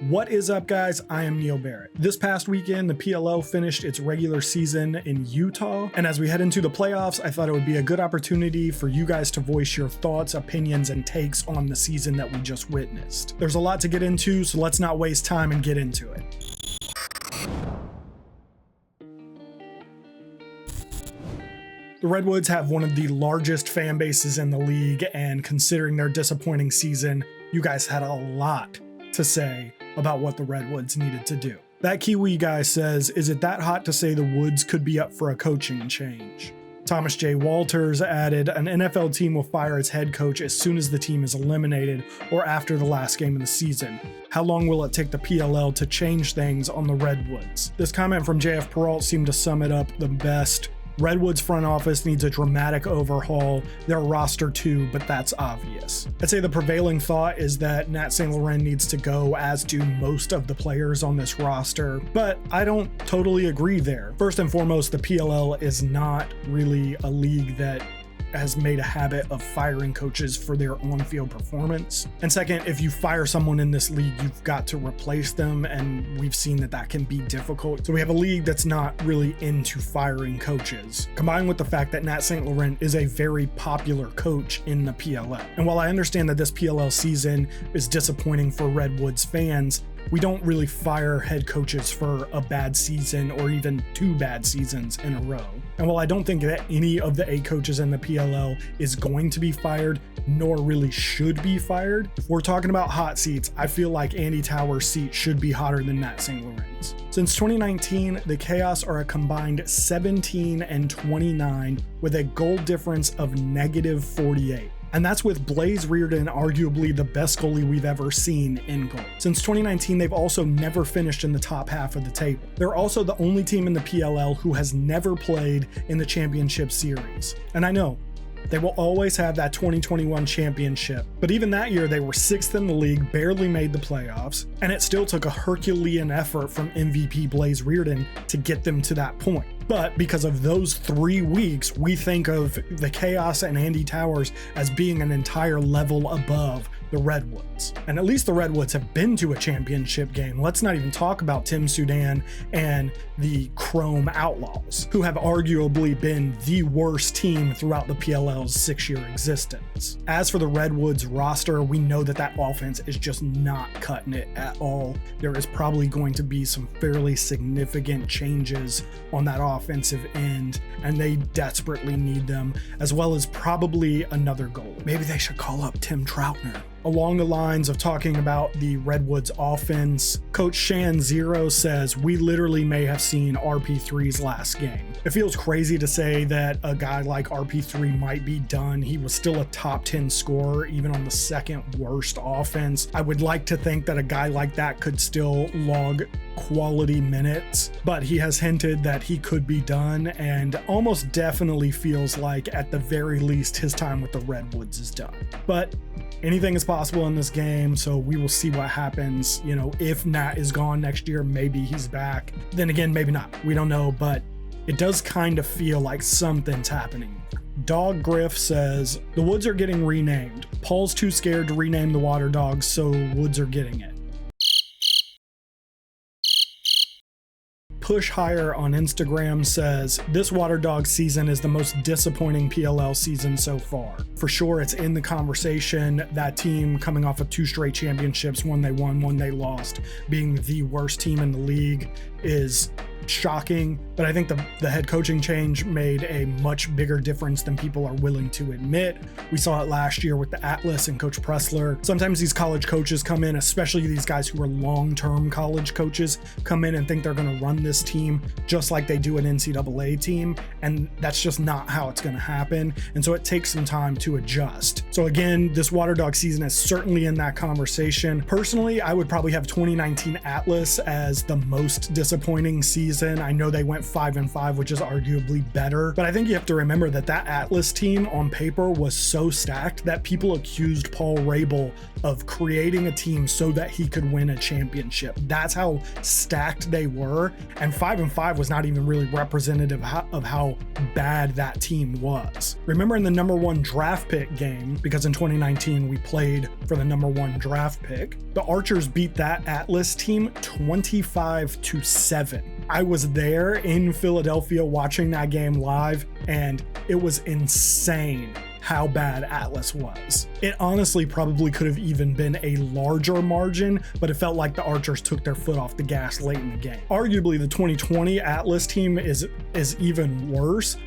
What is up, guys? I am Neil Barrett. This past weekend, the PLL finished its regular season in Utah, and as we head into the playoffs, I thought it would be a good opportunity for you guys to voice your thoughts, opinions, and takes on the season that we just witnessed. There's a lot to get into, so let's not waste time and get into it. The Redwoods have one of the largest fan bases in the league, and considering their disappointing season, you guys had a lot to say about what the Redwoods needed to do. That Kiwi guy says, "Is it that hot to say the Woods could be up for a coaching change?" Thomas J. Walters added, "An NFL team will fire its head coach as soon as the team is eliminated or after the last game of the season. How long will it take the PLL to change things on the Redwoods?" This comment from JF Peralt seemed to sum it up the best. Redwoods front office needs a dramatic overhaul. Their roster too, but that's obvious. I'd say the prevailing thought is that Nat St. Laurent needs to go, as do most of the players on this roster, but I don't totally agree there. First and foremost, the PLL is not really a league that has made a habit of firing coaches for their on-field performance. And second, if you fire someone in this league, you've got to replace them, and we've seen that that can be difficult. So we have a league that's not really into firing coaches, combined with the fact that Nat St. Laurent is a very popular coach in the PLL. And while I understand that this PLL season is disappointing for Redwoods fans, we don't really fire head coaches for a bad season or even two bad seasons in a row. And while I don't think that any of the 8 coaches in the PLL is going to be fired, nor really should be fired, if we're talking about hot seats, I feel like Andy Towers' seat should be hotter than Nat St. Laurent's. Since 2019, the Chaos are a combined 17-29 with a goal difference of -48. And that's with Blaze Reardon arguably the best goalie we've ever seen in goal. Since 2019, they've also never finished in the top half of the table. They're also the only team in the PLL who has never played in the championship series. And I know, they will always have that 2021 championship, but even that year they were 6th in the league, barely made the playoffs, and it still took a Herculean effort from MVP Blaze Reardon to get them to that point. But because of those 3 weeks, we think of the Chaos and Andy Towers as being an entire level above the Redwoods. And at least the Redwoods have been to a championship game. Let's not even talk about Tim Sudan and the Chrome Outlaws, who have arguably been the worst team throughout the PLL's 6-year existence. As for the Redwoods roster, we know that that offense is just not cutting it at all. There is probably going to be some fairly significant changes on that offensive end, and they desperately need them, as well as probably another goal. Maybe they should call up Tim Troutner. Along the lines of talking about the Redwoods offense, Coach Shan Zero says, "We literally may have seen RP3's last game." It feels crazy to say that a guy like RP3 might be done. He was still a top 10 scorer, even on the second worst offense. I would like to think that a guy like that could still log quality minutes, but he has hinted that he could be done, and almost definitely feels like at the very least his time with the Redwoods is done. But anything is possible in this game, so we will see what happens. You know, if Nat is gone next year, maybe he's back. Then again, maybe not. We don't know, but it does kind of feel like something's happening. Dog Griff says, "The Woods are getting renamed. Paul's too scared to rename the Water Dogs, so Woods are getting it." Push Higher on Instagram says, "This Water Dog season is the most disappointing PLL season so far. For sure, it's in the conversation. That team coming off of 2 straight championships, one they won, one they lost, being the worst team in the league is shocking, but I think the head coaching change made a much bigger difference than people are willing to admit. We saw it last year with the Atlas and Coach Pressler. Sometimes these college coaches come in, especially these guys who are long-term college coaches, come in and think they're going to run this team just like they do an NCAA team, and that's just not how it's going to happen, and so it takes some time to adjust. So again, this Water Dog season is certainly in that conversation. Personally, I would probably have 2019 Atlas as the most disappointing season season. I know they went 5-5, which is arguably better, but I think you have to remember that that Atlas team on paper was so stacked that people accused Paul Rabel of creating a team so that he could win a championship. That's how stacked they were, and 5-5 was not even really representative of how bad that team was. Remember in the number 1 draft pick game, because in 2019 we played for the number 1 draft pick, the Archers beat that Atlas team 25-7. I was there in Philadelphia watching that game live, and it was insane how bad Atlas was. It honestly probably could have even been a larger margin, but it felt like the Archers took their foot off the gas late in the game. Arguably, the 2020 Atlas team is even worse,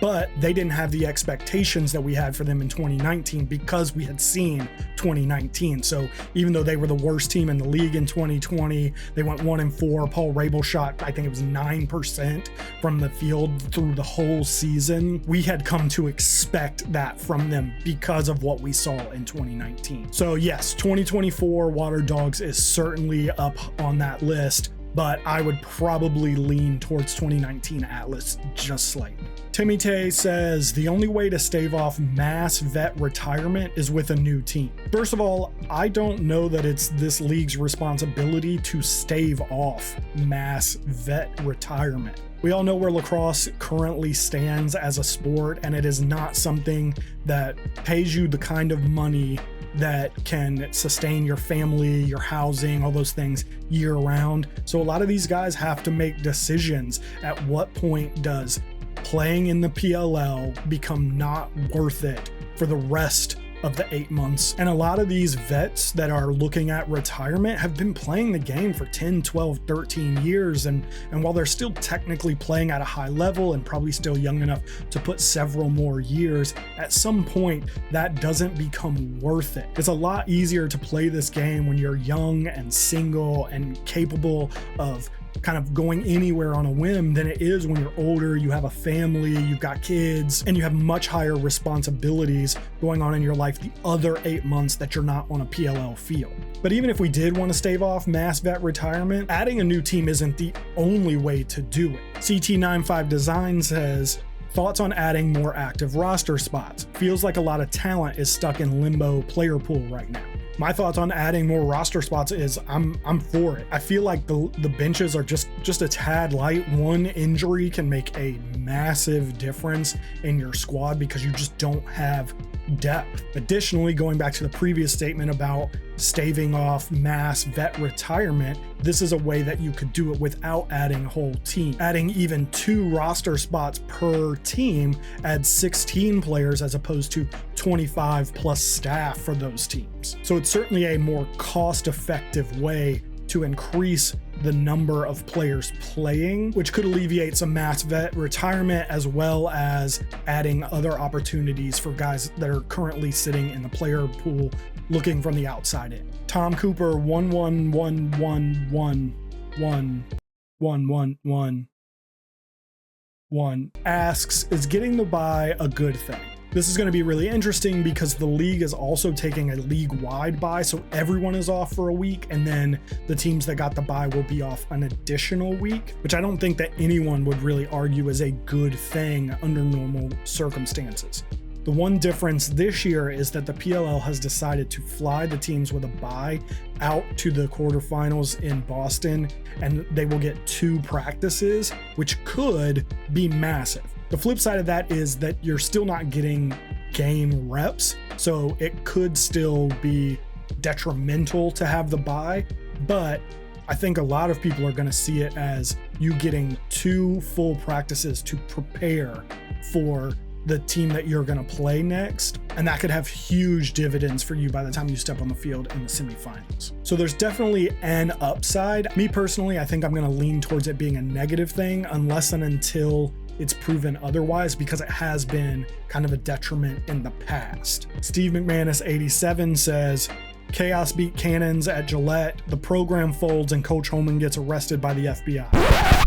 but they didn't have the expectations that we had for them in 2019 because we had seen 2019. So even though they were the worst team in the league in 2020, they went 1-4. Paul Rabel shot, I think it was 9% from the field through the whole season. We had come to expect that from them because of what we saw in 2019. So yes, 2024 Water Dogs is certainly up on that list, but I would probably lean towards 2019 Atlas just slightly. Timmy Tay says the only way to stave off mass vet retirement is with a new team. First of all, I don't know that it's this league's responsibility to stave off mass vet retirement. We all know where lacrosse currently stands as a sport, and it is not something that pays you the kind of money that can sustain your family, your housing, all those things year round. So a lot of these guys have to make decisions. At what point does playing in the PLL become not worth it for the rest of the 8 months? And a lot of these vets that are looking at retirement have been playing the game for 10, 12, 13 years. And while they're still technically playing at a high level and probably still young enough to put several more years, at some point that doesn't become worth it. It's a lot easier to play this game when you're young and single and capable of kind of going anywhere on a whim than it is when you're older, you have a family, you've got kids, and you have much higher responsibilities going on in your life the other 8 months that you're not on a PLL field. But even if we did want to stave off mass vet retirement, adding a new team isn't the only way to do it. CT95 Design says, thoughts on adding more active roster spots. Feels like a lot of talent is stuck in limbo player pool right now. My thoughts on adding more roster spots is I'm for it. I feel like the benches are just a tad light. One injury can make a massive difference in your squad because you just don't have depth. Additionally, going back to the previous statement about staving off mass vet retirement, this is a way that you could do it without adding a whole team. Adding even 2 roster spots per team adds 16 players as opposed to 25 plus staff for those teams. So it's certainly a more cost-effective way to increase the number of players playing, which could alleviate some mass vet retirement as well as adding other opportunities for guys that are currently sitting in the player pool looking from the outside in. Tom Cooper 1111111111 asks, is getting the bye a good thing? This is going to be really interesting because the league is also taking a league-wide bye, so everyone is off for a week, and then the teams that got the bye will be off an additional week, which I don't think that anyone would really argue is a good thing under normal circumstances. The one difference this year is that the PLL has decided to fly the teams with a bye out to the quarterfinals in Boston, and they will get 2 practices, which could be massive. The flip side of that is that you're still not getting game reps, so it could still be detrimental to have the bye, but I think a lot of people are going to see it as you getting 2 full practices to prepare for the team that you're going to play next, and that could have huge dividends for you by the time you step on the field in the semifinals. So there's definitely an upside. Me personally, I think I'm going to lean towards it being a negative thing unless and until it's proven otherwise, because it has been kind of a detriment in the past. Steve McManus 87 says, Chaos beat Cannons at Gillette, the program folds, and Coach Holman gets arrested by the FBI.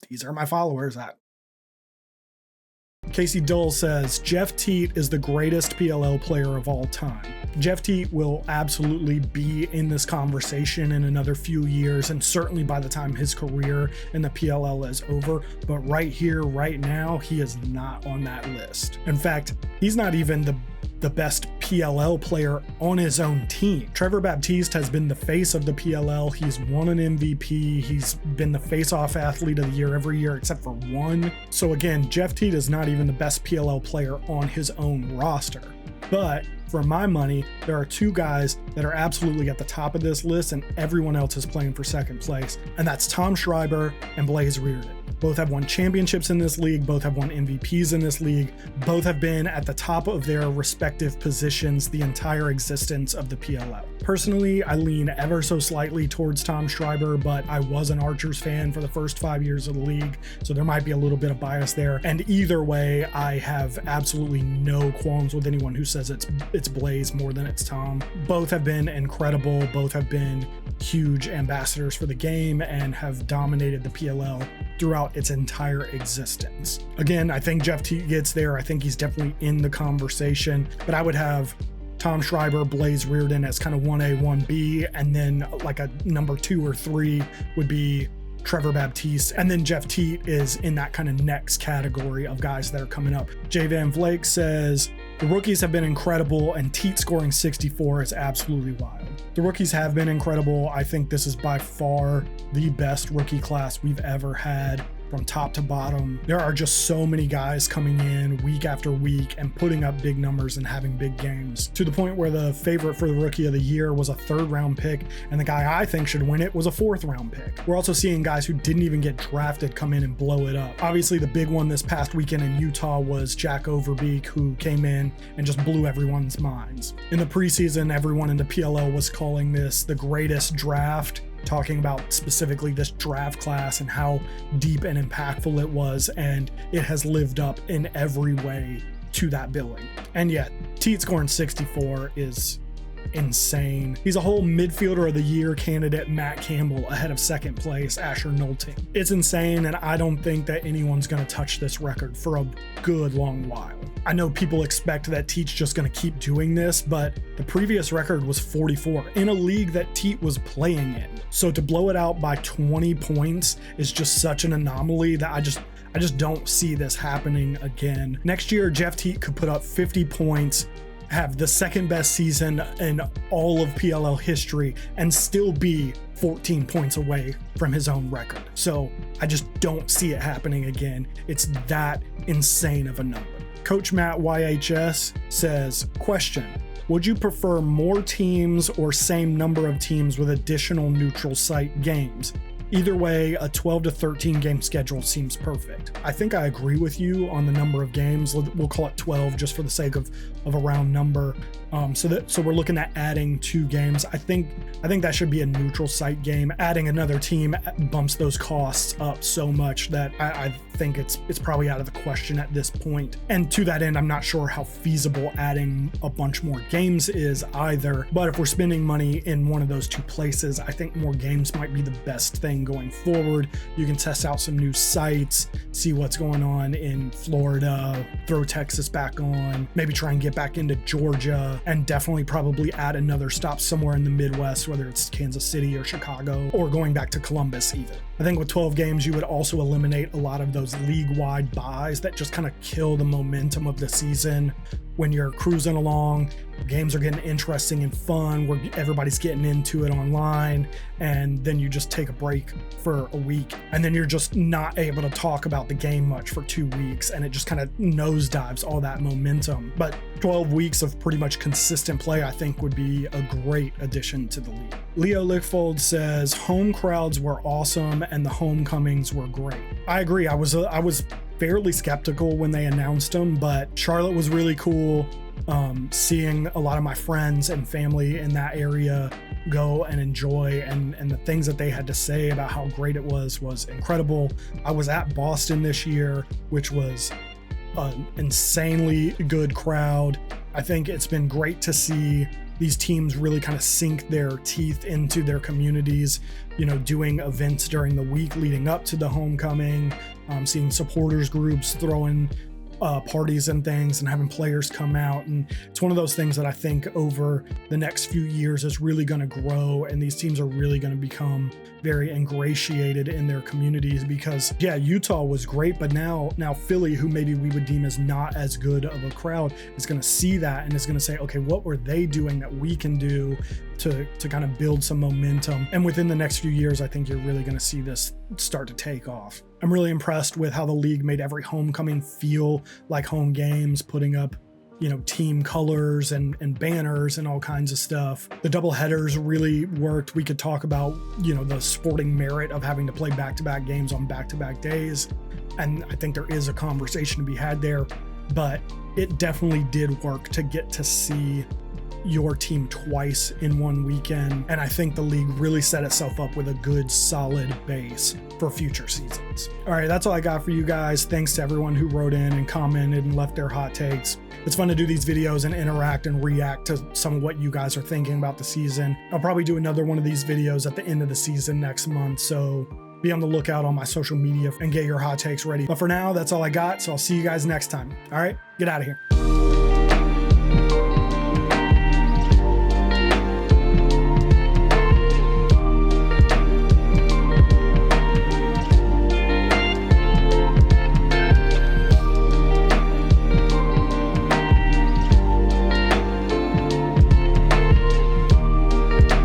These are my followers. Casey Dull says, Jeff Teat is the greatest PLL player of all time. Jeff Teat will absolutely be in this conversation in another few years, and certainly by the time his career in the PLL is over. But right here, right now, he is not on that list. In fact, he's not even the best PLL player on his own team. Trevor Baptiste has been the face of the PLL. He's won an MVP. He's been the face-off athlete of the year every year except for one. So again, Jeff Teat is not even the best PLL player on his own roster. But for my money, there are two guys that are absolutely at the top of this list, and everyone else is playing for second place, and that's Tom Schreiber and Blaze Reardon. Both have won championships in this league, both have won MVPs in this league, both have been at the top of their respective positions the entire existence of the PLL. Personally, I lean ever so slightly towards Tom Schreiber, but I was an Archers fan for the first 5 years of the league, so there might be a little bit of bias there. And either way, I have absolutely no qualms with anyone who says it's Blaze more than it's Tom. Both have been incredible, both have been huge ambassadors for the game and have dominated the PLL throughout its entire existence. Again, I think Jeff Teat gets there. I think he's definitely in the conversation, but I would have Tom Schreiber, Blaze Reardon as kind of 1A, 1B, and then like a number 2 or 3 would be Trevor Baptiste, and then Jeff Teat is in that kind of next category of guys that are coming up. Jay Van Vlake says, the rookies have been incredible, and Teat scoring 64 is absolutely wild. The rookies have been incredible. I think this is by far the best rookie class we've ever had. From top to bottom, there are just so many guys coming in week after week and putting up big numbers and having big games, to the point where the favorite for the rookie of the year was a 3rd round pick, and the guy I think should win it was a 4th round pick. We're also seeing guys who didn't even get drafted come in and blow it up. Obviously, the big one this past weekend in Utah was Jack Overbeek, who came in and just blew everyone's minds. In the preseason, everyone in the PLL was calling this the greatest draft, talking about specifically this draft class and how deep and impactful it was, and it has lived up in every way to that billing. And yet, Teat scoring 64 is insane. He's a whole midfielder of the year candidate, Matt Campbell, ahead of second place, Asher Nolting. It's insane, and I don't think that anyone's going to touch this record for a good long while. I know people expect that Teat's just going to keep doing this, but the previous record was 44 in a league that Teat was playing in. So to blow it out by 20 points is just such an anomaly that I just don't see this happening again. Next year, Jeff Teat could put up 50 points, have the second best season in all of PLL history, and still be 14 points away from his own record. So I just don't see it happening again. It's that insane of a number. Coach Matt YHS says, question, would you prefer more teams or same number of teams with additional neutral site games? Either way, a 12 to 13 game schedule seems perfect. I think I agree with you on the number of games. We'll call it 12 just for the sake of a round number. So we're looking at adding 2 games. I think that should be a neutral site game. Adding another team bumps those costs up so much that I think it's probably out of the question at this point. And to that end, I'm not sure how feasible adding a bunch more games is either. But if we're spending money in one of those 2 places, I think more games might be the best thing going forward. You can test out some new sites, see what's going on in Florida, throw Texas back on, maybe try and get back into Georgia, and definitely probably add another stop somewhere in the Midwest, whether it's Kansas City or Chicago, or going back to Columbus even. I think with 12 games, you would also eliminate a lot of those league-wide buys that just kind of kill the momentum of the season. When you're cruising along, games are getting interesting and fun, where everybody's getting into it online, and then you just take a break for a week, and then you're just not able to talk about the game much for 2 weeks, and it just kind of nosedives all that momentum. But 12 weeks of pretty much consistent play, I think, would be a great addition to the league. Leo Lickfold says, home crowds were awesome, and the homecomings were great. I agree. I was fairly skeptical when they announced them, but Charlotte was really cool. Seeing a lot of my friends and family in that area go and enjoy, and the things that they had to say about how great it was incredible. I was at Boston this year, which was an insanely good crowd. I think it's been great to see these teams really kind of sink their teeth into their communities, doing events during the week leading up to the homecoming, seeing supporters groups throwing parties and things and having players come out. And it's one of those things that I think over the next few years is really going to grow, and these teams are really going to become very ingratiated in their communities, because yeah, Utah was great, but now Philly, who maybe we would deem as not as good of a crowd, is going to see that and is going to say, okay, what were they doing that we can do to kind of build some momentum? And within the next few years, I think you're really going to see this start to take off. I'm really impressed with how the league made every homecoming feel like home games, putting up, team colors and banners and all kinds of stuff. The double headers really worked. We could talk about, the sporting merit of having to play back-to-back games on back-to-back days. And I think there is a conversation to be had there, but it definitely did work to get to see your team twice in one weekend. And I think the league really set itself up with a good, solid base for future seasons. All right, that's all I got for you guys. Thanks to everyone who wrote in and commented and left their hot takes. It's fun to do these videos and interact and react to some of what you guys are thinking about the season. I'll probably do another one of these videos at the end of the season next month, so be on the lookout on my social media and get your hot takes ready. But for now, that's all I got, so I'll see you guys next time. All right, get out of here.